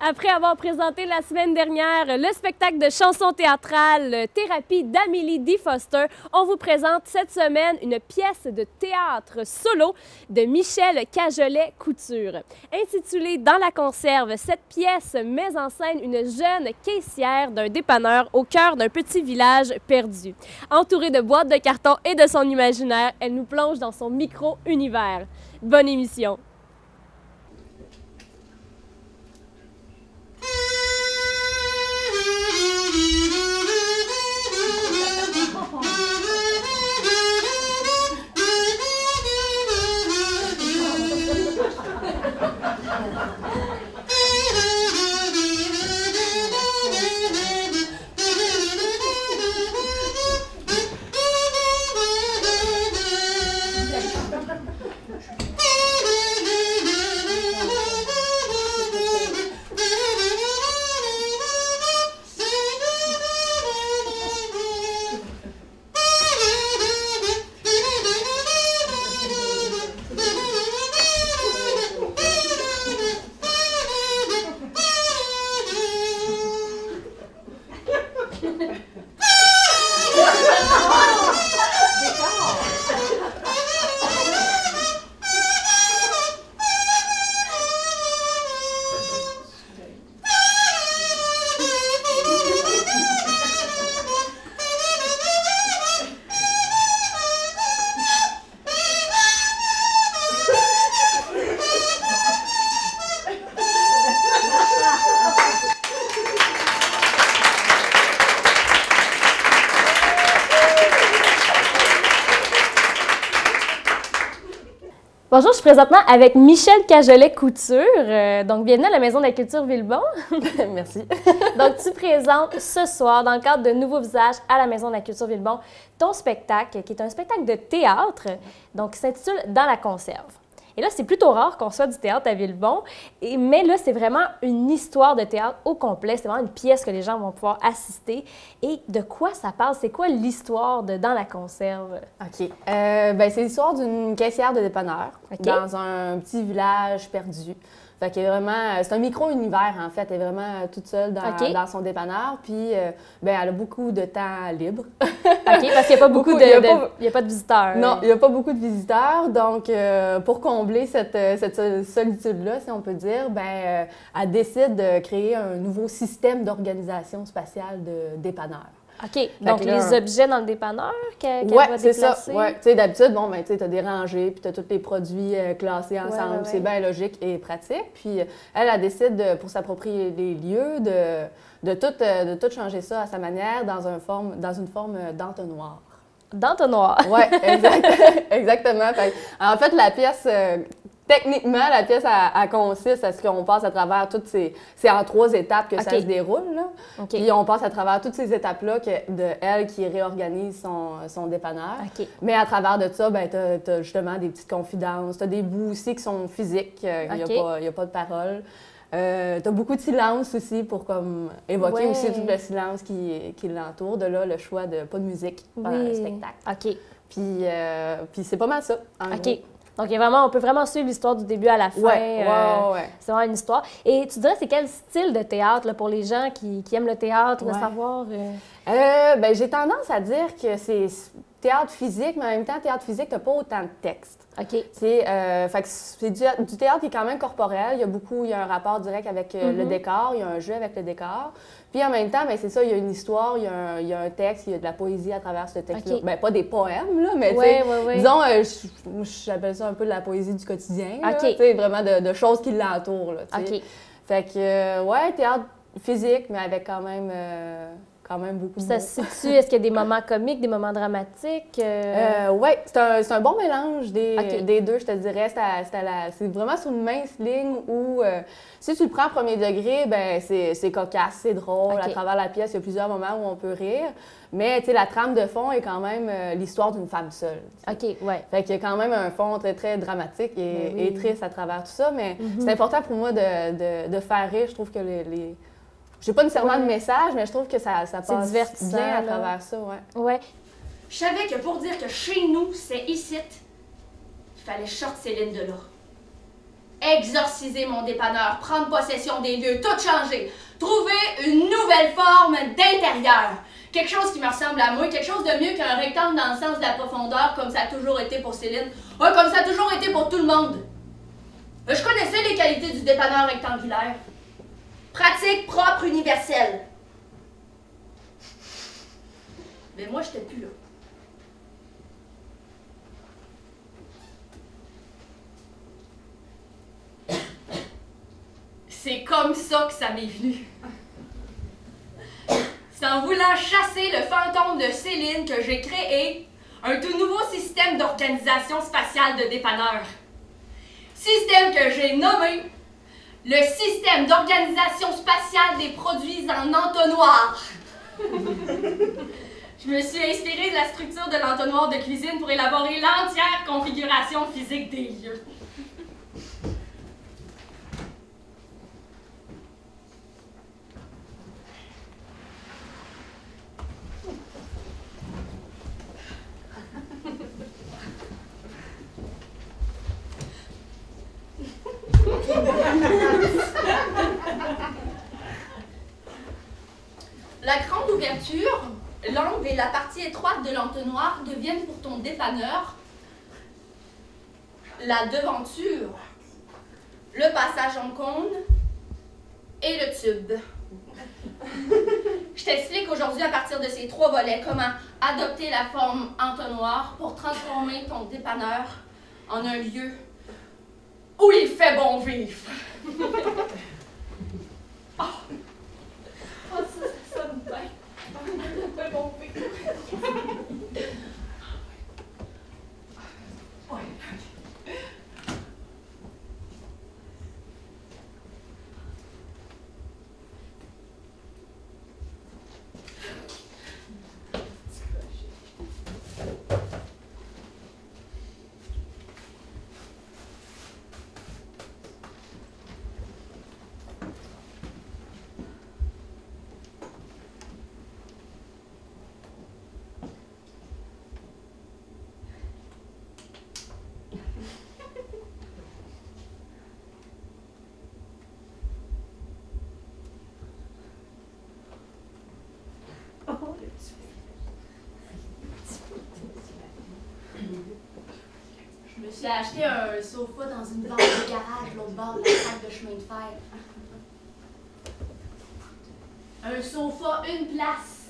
Après avoir présenté la semaine dernière le spectacle de chansons théâtrales Thérapie d'Amélie D. Foster, on vous présente cette semaine une pièce de théâtre solo de Michel Cagelet-Couture. Intitulée Dans la conserve, cette pièce met en scène une jeune caissière d'un dépanneur au cœur d'un petit village perdu. Entourée de boîtes de carton et de son imaginaire, elle nous plonge dans son micro-univers. Bonne émission! Bonjour, je suis présentement avec Michel Cagelet-Couture. Donc, bienvenue à la Maison de la Culture Villebon. Merci. Donc, tu présentes ce soir, dans le cadre de Nouveaux Visages à la Maison de la Culture Villebon, ton spectacle, qui est un spectacle de théâtre, donc qui s'intitule Dans la conserve. Et là, c'est plutôt rare qu'on soit du théâtre à Villebon, mais là, c'est vraiment une histoire de théâtre au complet. C'est vraiment une pièce que les gens vont pouvoir assister. Et de quoi ça parle? C'est quoi l'histoire de Dans la conserve? OK. C'est l'histoire d'une caissière de dépanneur dans un petit village perdu. Fait que vraiment, c'est un micro-univers, en fait. Elle est vraiment toute seule dans son dépanneur. Puis, elle a beaucoup de temps libre. OK, parce qu'il n'y a pas beaucoup il y a pas de visiteurs. Non, il n'y a pas beaucoup de visiteurs. Donc, pour combler cette solitude-là, si on peut dire, elle décide de créer un nouveau système d'organisation spatiale de dépanneurs. OK. Donc, les objets dans le dépanneur qu'elle va déplacer? C'est ça. Ouais. Tu sais, d'habitude, tu as des rangées, puis tu as tous les produits classés ensemble. Ouais. C'est bien logique et pratique. Puis, elle décide, pour s'approprier les lieux, de tout changer ça à sa manière dans une forme d'entonnoir. D'entonnoir? Oui, exactement. En fait, la pièce... Techniquement, la pièce, elle consiste à ce qu'on passe à travers toutes ces... C'est en 3 étapes que ça se déroule, là. Puis on passe à travers toutes ces étapes-là elle qui réorganise son dépanneur. Mais à travers de ça, tu as justement des petites confidences. Tu as des bouts aussi qui sont physiques. Il n'y a pas de parole. Tu as beaucoup de silence aussi pour évoquer aussi tout le silence qui l'entoure. De là, le choix de pas de musique pendant le spectacle. OK. Puis c'est pas mal ça, en gros. Donc, on peut vraiment suivre l'histoire du début à la fin. Ouais. C'est vraiment une histoire. Et tu dirais, c'est quel style de théâtre là, pour les gens qui aiment le théâtre, de savoir? J'ai tendance à dire que c'est théâtre physique, mais en même temps, théâtre physique, tu n'as pas autant de texte. OK. C'est du théâtre qui est quand même corporel. Il y a un rapport direct avec le décor, il y a un jeu avec le décor. Puis en même temps, c'est ça, il y a une histoire, il y a un texte, il y a de la poésie à travers ce texte-là. Pas des poèmes, là, mais disons, j'appelle ça un peu de la poésie du quotidien. Vraiment de choses qui l'entourent. Fait que, théâtre physique, mais avec quand même beaucoup de ça se situe, est-ce qu'il y a des moments comiques, des moments dramatiques? Oui, c'est un bon mélange des deux, je te dirais. C'est vraiment sur une mince ligne où, si tu le prends premier degré, c'est cocasse, c'est drôle. À travers la pièce, il y a plusieurs moments où on peut rire. Mais, la trame de fond est quand même l'histoire d'une femme seule. OK, ouais. Fait qu'il y a quand même un fond très, très dramatique et triste à travers tout ça. Mais c'est important pour moi de faire rire. Je trouve que j'ai pas nécessairement de message, mais je trouve que ça passe bien à travers ça, ouais. Je savais que pour dire que chez nous, c'est ici, il fallait short Céline de là. exorciser mon dépanneur, prendre possession des lieux, tout changer, trouver une nouvelle forme d'intérieur. Quelque chose qui me ressemble à moi, quelque chose de mieux qu'un rectangle dans le sens de la profondeur, comme ça a toujours été pour Céline, comme ça a toujours été pour tout le monde. Je connaissais les qualités du dépanneur rectangulaire. Pratique, propre, universelle. Mais moi, j'étais plus là. C'est comme ça que ça m'est venu. C'est en voulant chasser le fantôme de Céline que j'ai créé un tout nouveau système d'organisation spatiale de dépanneurs. Système que j'ai nommé le système d'organisation spatiale des produits en entonnoir. Je me suis inspirée de la structure de l'entonnoir de cuisine pour élaborer l'entière configuration physique des lieux. La grande ouverture, l'angle et la partie étroite de l'entonnoir deviennent pour ton dépanneur la devanture, le passage en cône et le tube. Je t'explique aujourd'hui à partir de ces 3 volets comment adopter la forme entonnoir pour transformer ton dépanneur en un lieu où il fait bon vivre. Oh, ça sonne bien. Il fait bon vivre. J'ai acheté un sofa dans une vente de garage l'autre bord de la traque de chemin de fer. Un sofa, une place.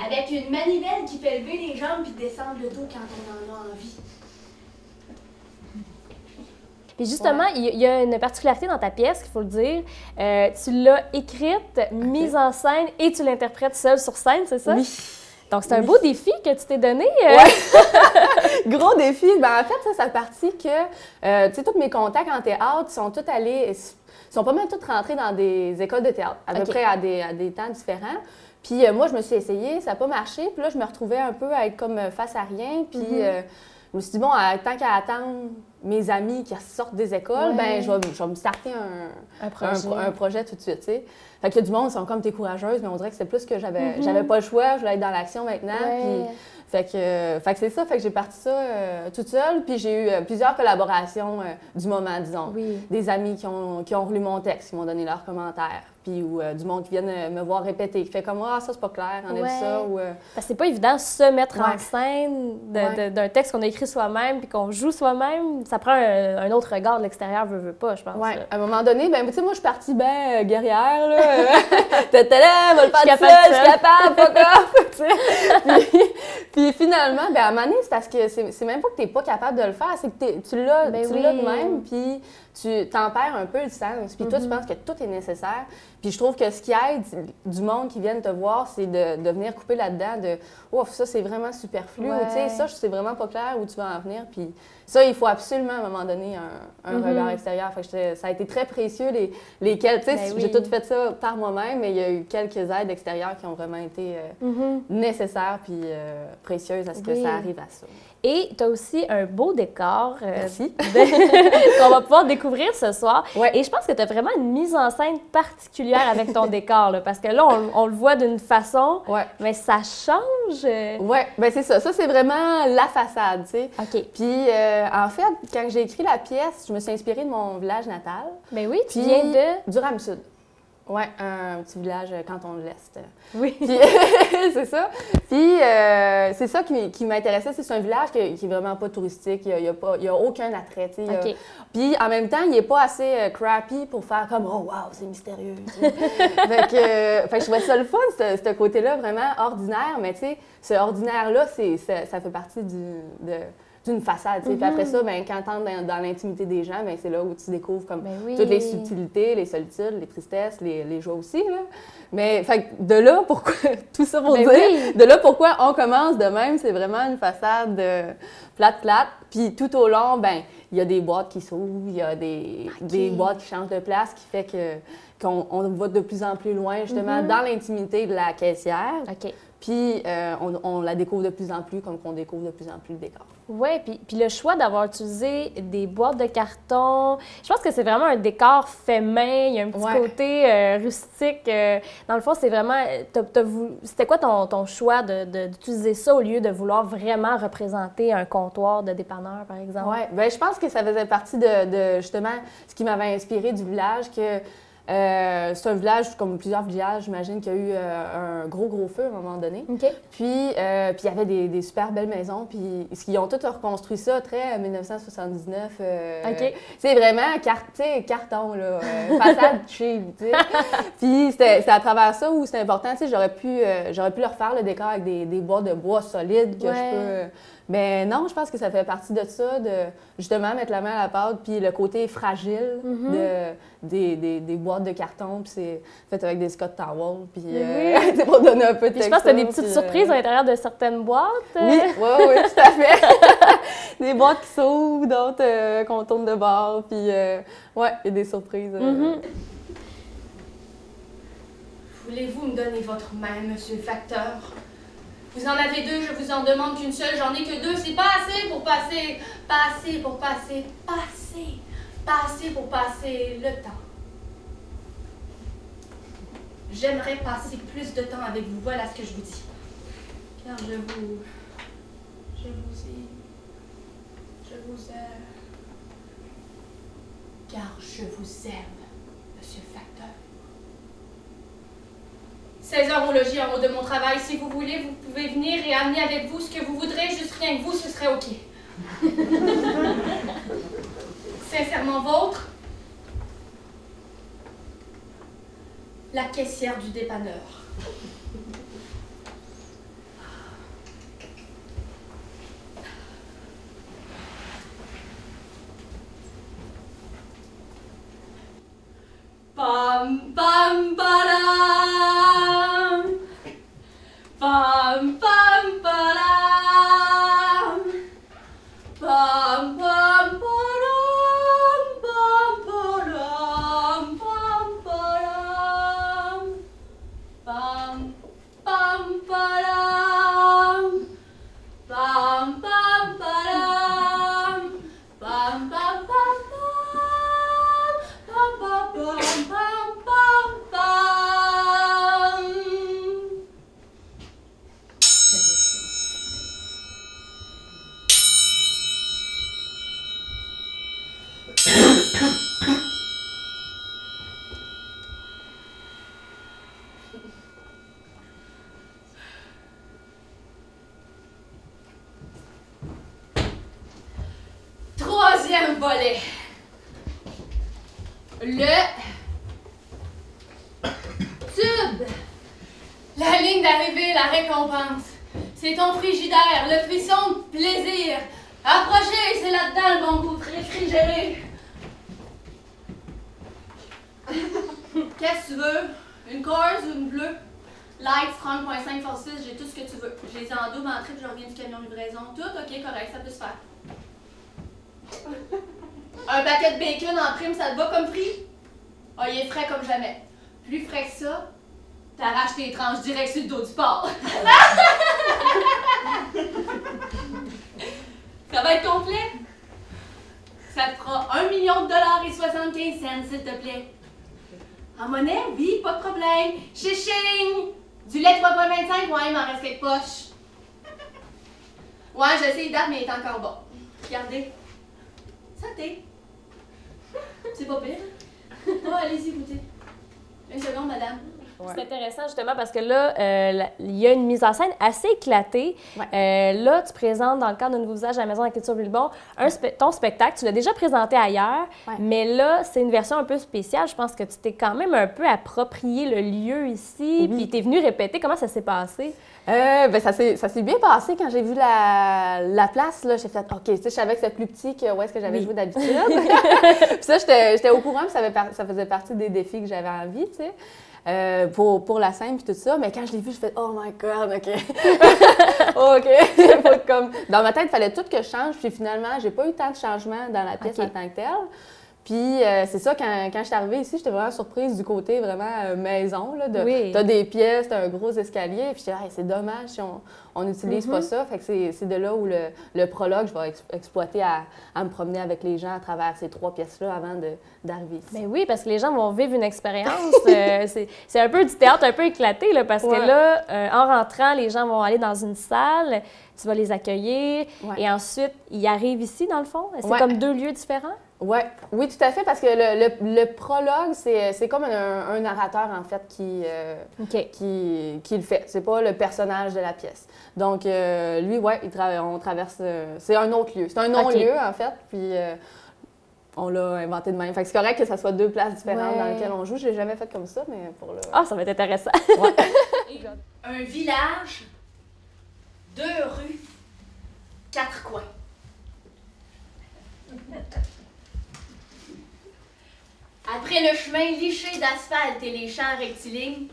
Avec une manivelle qui fait lever les jambes puis descendre le dos quand on en a envie. Puis justement, il y a une particularité dans ta pièce, qu'il faut le dire. Tu l'as écrite, mise en scène et tu l'interprètes seule sur scène, c'est ça? Oui. Donc, c'est un beau défi que tu t'es donné. Ouais. Gros défi. Ben, en fait, ça partit que, tu sais, tous mes contacts en théâtre sont tous allés, sont pas mal tous rentrés dans des écoles de théâtre, à peu près à des temps différents. Puis moi, je me suis essayée, ça n'a pas marché. Puis là, je me retrouvais un peu à être comme face à rien. Puis je me suis dit, bon, tant qu'à attendre mes amis qui sortent des écoles, ben je vais me starter un projet tout de suite, tu sais. Fait qu'il y a du monde qui sont comme, t'es courageuse, mais on dirait que c'est plus que j'avais pas le choix, je voulais être dans l'action maintenant. Puis, fait que c'est ça, fait que j'ai parti ça toute seule, puis j'ai eu plusieurs collaborations du moment, disons. Oui. Des amis qui ont relu mon texte, qui m'ont donné leurs commentaires, puis ou du monde qui viennent me voir répéter, qui fait comme « Ah, ça, c'est pas clair, enlève ça », ou... Parce que c'est pas évident de se mettre en scène d'un texte qu'on a écrit soi-même, puis qu'on joue soi-même. Ça prend un autre regard de l'extérieur, veut pas, je pense. Oui, à un moment donné, ben tu sais, moi, je suis partie bien guerrière, là. T'étais là, va le faire tout seul, je suis capable, fuck off, puis finalement, ben à un moment donné, c'est parce que c'est même pas que t'es pas capable de le faire, c'est que tu l'as de même, puis tu t'en perds un peu le sens. Puis toi, tu penses que tout est nécessaire. Puis je trouve que ce qui aide du monde qui viennent te voir, c'est de venir couper là-dedans de « Ouf, ça, c'est vraiment superflu. Ou, tu sais, ça, c'est vraiment pas clair où tu vas en venir. » Puis ça, il faut absolument, à un moment donné, un regard extérieur. Fait que ça a été très précieux, lesquels, tu sais, j'ai tout fait ça par moi-même, mais il y a eu quelques aides extérieures qui ont vraiment été nécessaires puis précieuses à ce que ça arrive à ça. Et tu as aussi un beau décor Merci. qu'on va pouvoir découvrir découvrir ce soir. Ouais. Et je pense que tu as vraiment une mise en scène particulière avec ton décor, là, parce que là, on le voit d'une façon, mais ça change. Oui, bien c'est ça. Ça, c'est vraiment la façade, tu sais. OK. Puis, en fait, quand j'ai écrit la pièce, je me suis inspirée de mon village natal. Ben oui, tu viens de... Du Ram-Sud. Oui, un petit village canton de l'Est. Oui. Puis, c'est ça. Puis, c'est ça qui m'intéressait. C'est un village qui est vraiment pas touristique. Il y a aucun attrait, tu sais. OK. Puis, en même temps, il n'est pas assez crappy pour faire comme « Oh, wow, c'est mystérieux! » fait que je trouvais ça le fun, ce côté-là vraiment ordinaire. Mais tu sais, ce ordinaire-là, ça fait partie d'une façade. Puis après ça, ben, quand tu entres dans l'intimité des gens, ben, c'est là où tu découvres comme toutes les subtilités, les solitudes, les tristesses, les joies aussi. Là. Mais fait, de là, pourquoi tout ça pour dire, de là pourquoi on commence de même, c'est vraiment une façade plate. Puis tout au long, ben il y a des boîtes qui s'ouvrent, il y a des boîtes qui changent de place, qui fait qu'on va de plus en plus loin, justement, dans l'intimité de la caissière. OK. Puis on la découvre de plus en plus, comme qu'on découvre de plus en plus le décor. Oui, puis le choix d'avoir utilisé des boîtes de carton, je pense que c'est vraiment un décor fait main, il y a un petit côté rustique. Dans le fond, c'est vraiment... C'était quoi ton choix d'utiliser ça au lieu de vouloir vraiment représenter un comptoir de dépanneur, par exemple? Oui, bien, je pense que ça faisait partie de justement, ce qui m'avait inspiré du village, que c'est un village, comme plusieurs villages, j'imagine qu'il y a eu un gros feu à un moment donné. OK. Puis il y avait des super belles maisons, puis ils ont tous reconstruit ça très 1979. OK. C'est vraiment carton, là, façade cheap, tu sais. Puis c'était à travers ça où c'est important, tu sais, j'aurais pu leur faire le décor avec des bois de bois solides que je peux... Mais non, je pense que ça fait partie de ça, de justement mettre la main à la pâte, puis le côté fragile des boîtes de carton, puis c'est fait avec des Scott Towel, puis c'est pour donner un peu de texture. Je pense que tu as des petites surprises à l'intérieur de certaines boîtes. Oui, tout à fait. Des boîtes qui s'ouvrent, d'autres qu'on tourne de bord, puis il y a des surprises. Voulez-vous me donner votre main, monsieur le facteur? Vous en avez deux, je vous en demande qu'une seule, j'en ai que deux, c'est pas assez pour passer, pas assez pour passer, pas assez pour passer le temps. J'aimerais passer plus de temps avec vous, voilà ce que je vous dis. Car je vous aime. Car je vous aime, monsieur le facteur. 16 heures au logis en haut de mon travail. Si vous voulez, vous pouvez venir et amener avec vous ce que vous voudrez, juste rien que vous, ce serait OK. Sincèrement vôtre, la caissière du dépanneur. Pam pam padam, pam pam padam, pam pam padam, pam padam, pam padam, pam pam padam, pam pam padam, pam pam pam. Troisième volet. Le tube. La ligne d'arrivée, la récompense. C'est ton frigidaire, le frisson de plaisir. Approchez, c'est là-dedans le bon goût réfrigéré. Qu'est-ce que tu veux? Une Coors ou une bleue? Light, strong, .5, force 6, j'ai tout ce que tu veux. Je les ai en double entrée, puis je reviens du camion livraison. Tout, ok, correct, ça peut se faire. Un paquet de bacon en prime, ça te va comme prix? Ah, il est frais comme jamais. Plus frais que ça, t'arraches tes tranches direct sur le dos du porc. Ça va être complet. Ça te fera $1 million et 75 cents, s'il te plaît. En monnaie? Oui, pas de problème. Chiching! Du lait 3,25, ouais, il m'en reste quelques poches. Ouais, je sais, il date, mais il est encore bon. Regardez. Santé. C'est pas pire. Oh, allez-y, goûtez. Une seconde, madame. Ouais. C'est intéressant justement parce que là, il y a une mise en scène assez éclatée. Ouais. Là, tu présentes dans le cadre d'un nouveau usage à la Maison de la Culture Villebon ton spectacle. Tu l'as déjà présenté ailleurs, mais là, c'est une version un peu spéciale. Je pense que tu t'es quand même un peu approprié le lieu ici, puis tu es venu répéter. Comment ça s'est passé? Ben ça s'est bien passé quand j'ai vu la place. J'ai fait OK, tu sais, je savais que c'était plus petit que où est-ce que j'avais joué d'habitude. Puis ça, j'étais au courant, puis ça faisait partie des défis que j'avais envie, tu sais. Pour la scène puis tout ça, mais quand je l'ai vu, je fais oh my god, OK. OK. Comme dans ma tête, il fallait tout que je change, puis finalement, j'ai pas eu tant de changements dans la pièce en tant que telle. Puis c'est ça, quand je suis arrivée ici, j'étais vraiment surprise du côté vraiment maison. T'as des pièces, t'as un gros escalier, puis j'étais hey, c'est dommage si on n'utilise pas ça. Fait que c'est de là où le prologue, je vais exploiter à me promener avec les gens à travers ces 3 pièces-là avant d'arriver ici. Bien oui, parce que les gens vont vivre une expérience. C'est un peu du théâtre un peu éclaté, là, parce que là, en rentrant, les gens vont aller dans une salle, tu vas les accueillir, et ensuite, ils arrivent ici, dans le fond. C'est comme 2 lieux différents? Oui, tout à fait, parce que le prologue, c'est comme un narrateur, en fait, qui le fait. C'est pas le personnage de la pièce. Donc, lui, on traverse... c'est un autre lieu. C'est un non-lieu, en fait, puis on l'a inventé de même. Fait que c'est correct que ça soit 2 places différentes dans lesquelles on joue. Je l'ai jamais fait comme ça, mais pour le... Ah, ça va être intéressant! Un village, 2 rues, 4 coins. Après le chemin liché d'asphalte et les champs rectilignes,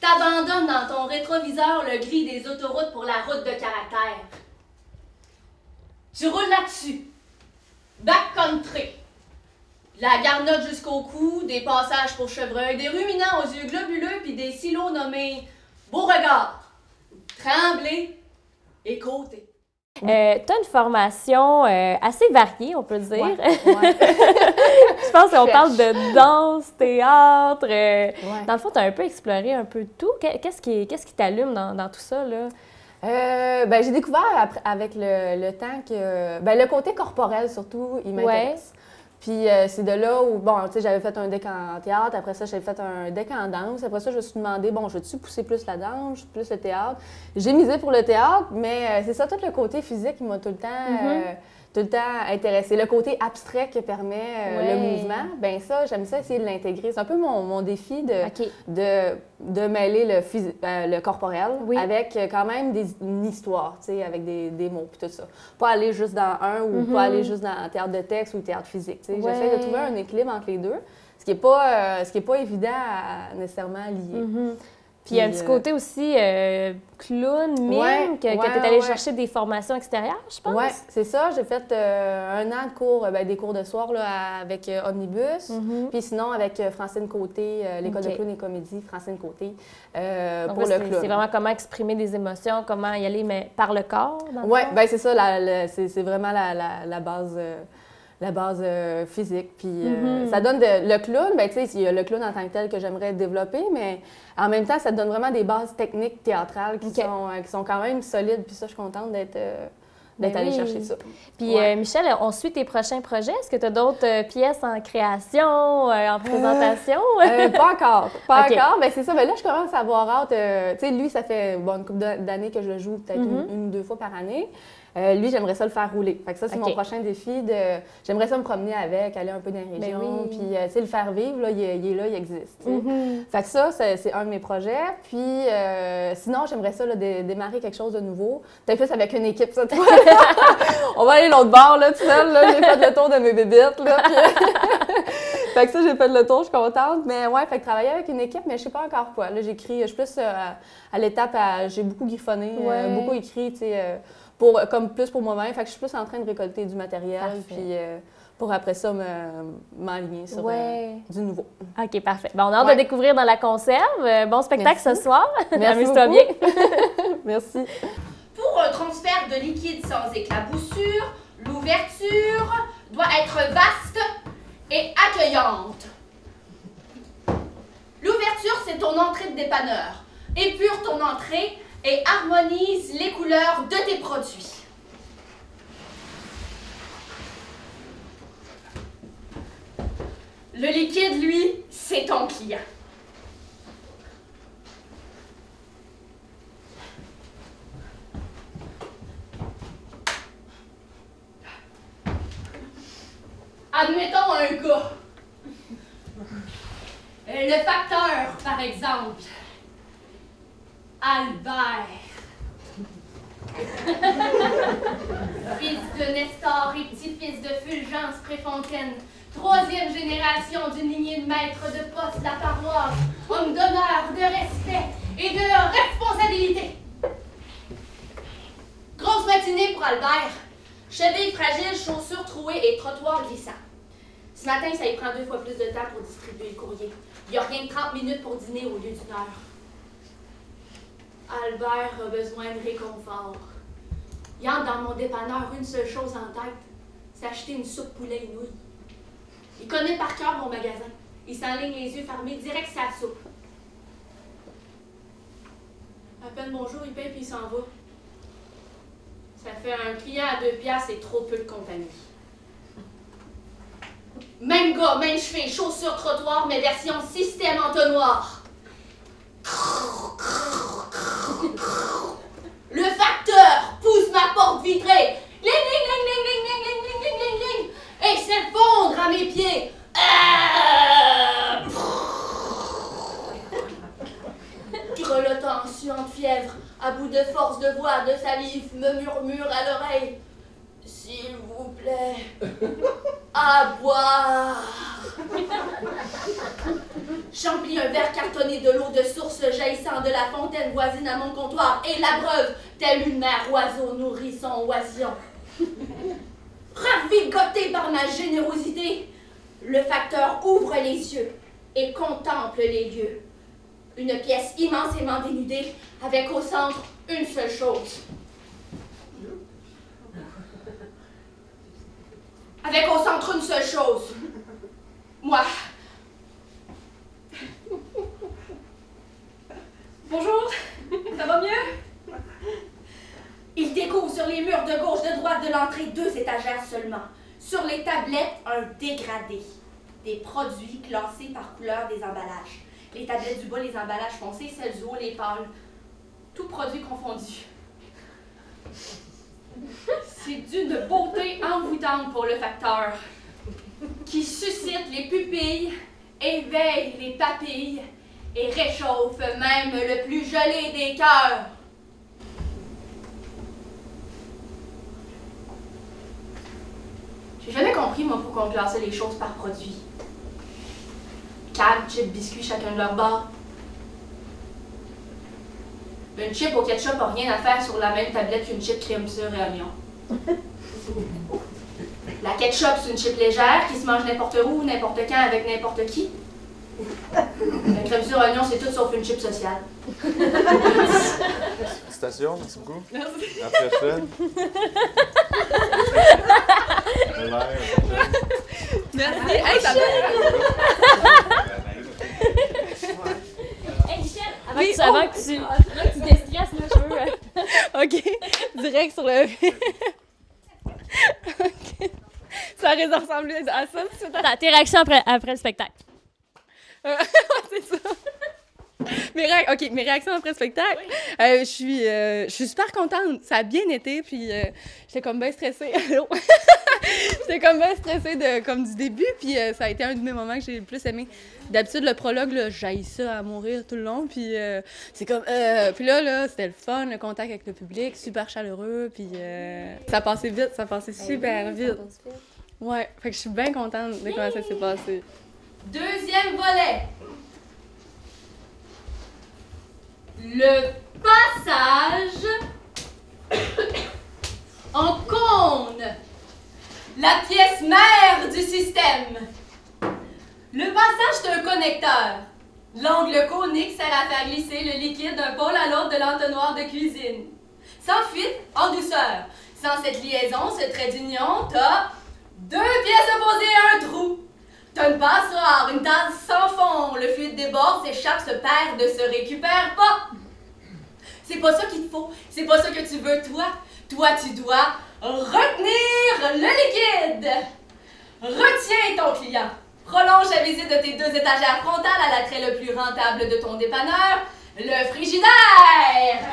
t'abandonnes dans ton rétroviseur le gris des autoroutes pour la route de caractère. Tu roules là-dessus. Backcountry. La garnotte jusqu'au cou, des passages pour chevreuils, des ruminants aux yeux globuleux puis des silos nommés Beauregard, Tremblay et Côté. Tu as une formation assez variée, on peut dire. Je pense qu'on parle de danse, théâtre. Dans le fond, tu as un peu exploré un peu tout. Qu'est-ce qui t'allume dans tout ça, là? J'ai découvert avec le temps que... le côté corporel, surtout, il m'intéresse. Puis c'est de là où, j'avais fait un deck en théâtre, après ça, j'avais fait un deck en danse. Après ça, je me suis demandé, je vais-tu pousser plus la danse, plus le théâtre? J'ai misé pour le théâtre, mais c'est ça, tout le côté physique qui m'a tout le temps intéressée. Le côté abstrait que permet le mouvement, ça, j'aime ça essayer de l'intégrer. C'est un peu mon défi de mêler le corporel avec quand même une histoire, tu sais, avec des mots et tout ça. Pas aller juste dans un ou pas aller juste dans théâtre de texte ou théâtre physique. Tu sais. J'essaie de trouver un équilibre entre les deux, ce qui est pas évident à nécessaire lier. Puis il y a un petit côté aussi clown, mime, que tu es allé chercher des formations extérieures, je pense. Oui, c'est ça. J'ai fait 1 an de cours, des cours de soir là, avec Omnibus. Puis sinon, avec Francine Côté, l'École de clown et comédie, Francine Côté, pour le clown. C'est vraiment comment exprimer des émotions, comment y aller, mais par le corps, dans le fond? Oui, c'est ça. C'est vraiment la base... la base physique. Puis ça donne le clown, tu sais, il y a le clown en tant que tel que j'aimerais développer, mais en même temps, ça te donne vraiment des bases techniques théâtrales qui sont quand même solides. Puis ça, je suis contente d'être allée chercher ça. Puis Michel, on suit tes prochains projets. Est-ce que tu as d'autres pièces en création, en présentation? Pas encore. Pas encore. Mais c'est ça. Mais là, je commence à avoir hâte. Tu sais, lui, ça fait une couple d'années que je le joue, peut-être 1 ou 2 fois par année. Lui, j'aimerais ça le faire rouler. Fait que ça, c'est mon prochain défi. J'aimerais ça me promener avec, aller un peu dans les régions, puis le faire vivre. Là, il est là, il existe. Fait que ça, c'est un de mes projets. Puis sinon, j'aimerais ça démarrer quelque chose de nouveau. Peut-être plus avec une équipe cette fois. On va aller l'autre bord, là, tout seul. J'ai fait le tour de mes bébites. Là, fait que ça, j'ai fait le tour, je suis contente. Mais fait que travailler avec une équipe, mais je sais pas encore quoi. Là, j'écris, je suis plus à l'étape, j'ai beaucoup griffonné, beaucoup écrit, tu sais, plus pour moi-même. Fait que je suis plus en train de récolter du matériel, puis pour après ça m'aligner sur du nouveau. OK, parfait. Bon, on a hâte de découvrir dans la conserve. Bon spectacle ce soir. Amuse-toi bien. Merci. Pour un transfert de liquide sans éclaboussure, l'ouverture doit être vaste et accueillante. L'ouverture, c'est ton entrée de dépanneur. Épure ton entrée et harmonise les couleurs de tes produits. Le liquide, lui, c'est ton client. Admettons un gars. Le facteur, par exemple. Albert. Fils de Nestor et petit-fils de Fulgence Préfontaine. 3e génération d'une lignée de maîtres de poste de la paroisse. Homme d'honneur, de respect et de responsabilité. Grosse matinée pour Albert. Cheville fragile, chaussures trouées et trottoir glissant. Ce matin, ça lui prend 2 fois plus de temps pour distribuer le courrier. Il n'y a rien de 30 minutes pour dîner au lieu d'1 heure. Albert a besoin de réconfort. Il entre dans mon dépanneur une seule chose en tête, c'est acheter une soupe poulet et nouilles. Il connaît par cœur mon magasin. Il s'enligne les yeux fermés, direct sa soupe. À peine bonjour, il paye puis il s'en va. Ça fait un client à 2 piastres et trop peu de compagnie. Même gars, même cheveux, chaussures trottoir, mais version système entonnoir. Le facteur pousse ma porte vitrée. Ling, ling, ling, ling, ling, ling, ling, ling, ling, ling, ling. Et s'effondre à mes pieds. Grelottant, suant de fièvre, à bout de force de voix, de salive, me murmure à l'oreille. S'il vous plaît, à boire. J'emplis un verre cartonné de l'eau de source jaillissant de la fontaine voisine à mon comptoir et l'abreuve, telle une mère oiseau nourrit son oisillon. Ravigoté par ma générosité, le facteur ouvre les yeux et contemple les lieux. Une pièce immensément dénudée, avec au centre une seule chose. Avec au centre une seule chose. Moi. Bonjour, ça va mieux? Il découvre sur les murs de gauche, de droite de l'entrée 2 étagères seulement. Sur les tablettes, un dégradé. Des produits classés par couleur des emballages. Les tablettes du bas, les emballages foncés, celles du haut, les pâles. Tout produit confondu. C'est d'une beauté envoûtante pour le facteur, qui suscite les pupilles, éveille les papilles et réchauffe même le plus gelé des cœurs. J'ai jamais compris, moi, pourquoi on classait les choses par produit. Câble, chips, biscuits, chacun de leur bord. Une chip au ketchup n'a rien à faire sur la même tablette qu'une chip crème sur et oignon. La ketchup, c'est une chip légère qui se mange n'importe où, n'importe quand, avec n'importe qui. La crème sur oignon, c'est tout sauf une chip sociale. Félicitations, merci beaucoup. Merci. À la prochaine. Merci. Hey, ça Hey Michel, avant que tu déstresses, là, je veux. OK. Direct sur le. OK. Ça risque de ressembler à ça. Attends, tes réactions après le spectacle. C'est ça. Mes réactions après le spectacle. Oui. Je suis super contente. Ça a bien été, puis j'étais comme bien stressée. Allô? J'étais comme bien stressée du début, puis ça a été un de mes moments que j'ai le plus aimé. D'habitude, le prologue, là, j'haïs ça à mourir tout le long, puis c'est comme... puis là, c'était le fun, le contact avec le public, super chaleureux, puis ça passait vite, ça passait super vite. Ouais, fait que je suis bien contente de comment ça s'est passé. Deuxième volet. Le passage en cône. La pièce mère du système. Le passage, c'est un connecteur. L'angle conique sert à faire glisser le liquide d'un pôle à l'autre de l'entonnoir de cuisine. Sans fuite, en douceur. Sans cette liaison, ce trait d'union, t'as 2 pièces opposées à un trou. T'as une passoire, une tasse sans fond, le fluide déborde, s'échappe, se perd, ne se récupère pas. C'est pas ça qu'il te faut, c'est pas ça que tu veux, toi. Toi, tu dois retenir le liquide. Retiens ton client. Prolonge la visite de tes 2 étagères frontales à l'attrait le plus rentable de ton dépanneur, le frigidaire.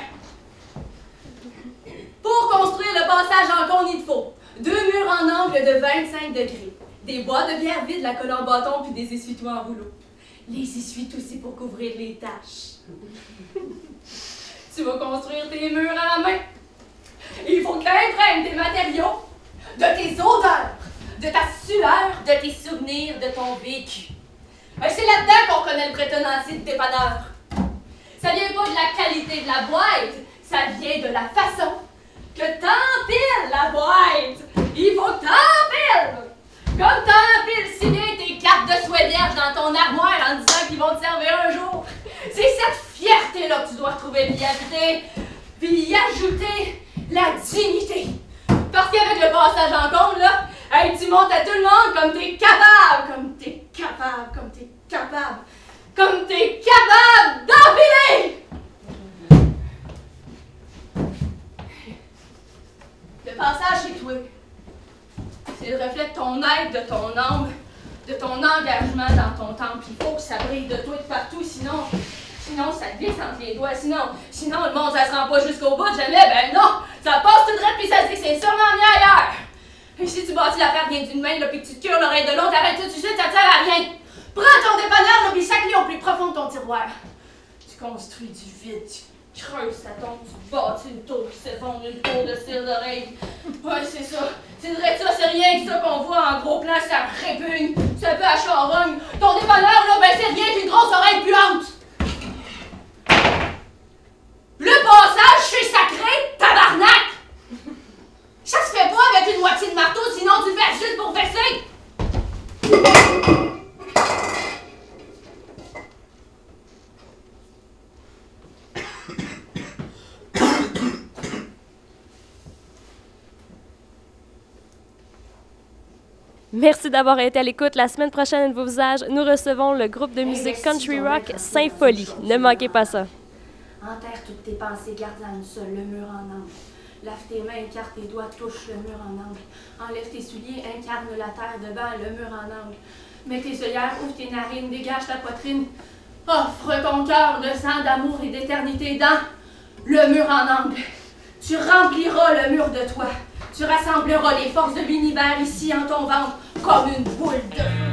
Pour construire le passage en cône, il te faut 2 murs en angle de 25 degrés, des boîtes de bière vides, la colle en bâton, puis des essuie-tout en rouleau. Les essuie-tout, c'est pour couvrir les taches. Tu vas construire tes murs à la main. Il faut que tu imprègnes tes matériaux, de tes odeurs, de ta sueur, de tes souvenirs, de ton vécu. C'est là-dedans qu'on connaît le vrai tenancier de dépanneur. Ça vient pas de la qualité de la boîte, ça vient de la façon que t'empiles la boîte. Il faut que t'empiles. Comme t'empiles si bien tes cartes de souhait vierge dans ton armoire en disant qu'ils vont te servir un jour. C'est cette fierté-là que tu dois retrouver puis y habiter, puis y ajouter la dignité. Parce qu'avec le passage en compte, là, hey, tu montes à tout le monde comme t'es capable, comme t'es capable, comme t'es capable, comme t'es capable d'empiler! Le passage chez toi, c'est le reflet de ton être, de ton âme, de ton engagement dans ton temple. Il faut que ça brille de toi de partout, sinon ça te glisse entre les doigts. Sinon le monde, ça se rend pas jusqu'au bout, jamais. Ben non, ça passe tout droit puis ça se dit que c'est sûrement mieux ailleurs. Et si tu bâtis l'affaire rien d'une main, là, puis que tu te cures l'oreille de l'autre, arrête tout de suite, ça te sert à rien. Prends ton dépanneur, là, puis sac-le au plus profond de ton tiroir. Tu construis du vide, tu creuses ta tombe, tu bâtis une tour qui s'effondre, une tour de cire d'oreille. Ouais, c'est ça. C'est vrai que ça, c'est rien que ça qu'on voit en gros plan, ça répugne, ça peut à charogne. Ton dépanneur, là, ben c'est rien qu'une grosse oreille puante. Le passage, c'est sacré, tabarnak! Ça se fait pas avec une moitié de marteau, sinon tu le fais juste pour fesser! Merci d'avoir été à l'écoute. La semaine prochaine, à Nouveau Visage, nous recevons le groupe de musique country rock Saint-Folie. Ne manquez pas ça. Enterre toutes tes pensées, garde une seule, le mur en angle. Lave tes mains, écarte tes doigts, touche le mur en angle. Enlève tes souliers, incarne la terre devant le mur en angle. Mets tes œillères, ouvre tes narines, dégage ta poitrine. Offre ton cœur de sang, d'amour et d'éternité dans le mur en angle. Tu rempliras le mur de toi. Tu rassembleras les forces de l'univers ici en ton ventre comme une boule de feu.